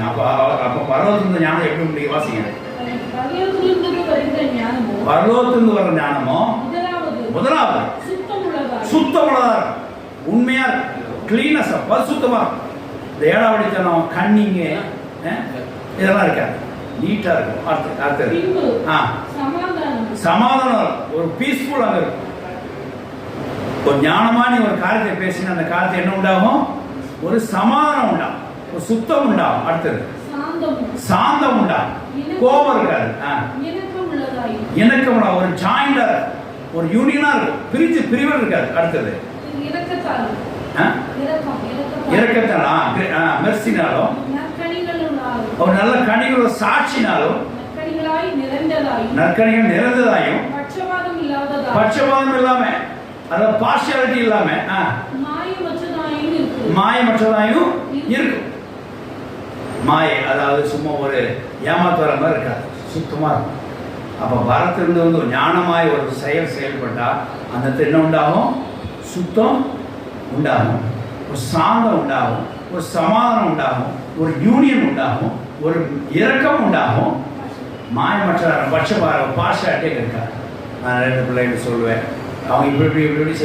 அப்போ அப்போ பரலோகத்திலிருந்து ஞானம் எப்படி முடியும்? வாசிங்க. பரலோகத்திலிருந்து வர ஞானமோ முதலாவது சுத்தமுள்ளதா, உண்மையா, கிளீனஸா, பரிசுத்தமா. இந்த ஏழாவடித்தனம், கண்ணிங்கு, இதெல்லாம் இருக்காது, நீட்டா இருக்கும். அடுத்தது சமாதானம், ஒரு பீஸ்ஃபுல் அங்க இருக்கும். ஒரு ஞானமா நீ ஒரு காரியத்தை பேசினா அந்த காரியத்தை என்ன உண்டாகும்? ஒரு சமாதானம் உண்டாகும், ஒரு சுத்தம் உண்டாகும். அடுத்தது சாந்தம் உண்டாகும், கோபம் இருக்காது, இணக்கம், ஒரு ஜாயிண்டா, ஒரு யூனியனா இருக்கும், பிரிவு இருக்காது. அடுத்தது இரக்கத்தாலும் மெர்சினாலும் ஒரு நல்ல கனிகளோட சாட்சினாலும் நற்கனிகள் நிறைந்ததாயும் பட்சபாதம் இல்லாம, அதாவது பார்ஷியாலிட்டி இல்லாம மாயமற்றதாயும் இருக்கும். மாயை அதாவது சும்மா ஒரு ஏமாத்து வர மாதிரி இருக்காது, சுத்தமா இருக்கும். அப்ப வரத்திலிருந்து வந்து ஞானமாய் ஒரு செயல்பட்டா அந்த என்ன உண்டாகும்? சுத்தம் உண்டாகும், ஒரு சாந்தம் உண்டாகும், ஒரு சமாதானம் உண்டாகும், ஒரு யூனியன் உண்டாகும், ஒரு இரக்கம் உண்டாகும். மாயமற்ற பட்சபார பார்ஷியாலிட்டி இருக்காது. நான் 2 பிள்ளைகள் சொல்லுவேன், அவங்க இப்படி செய்ய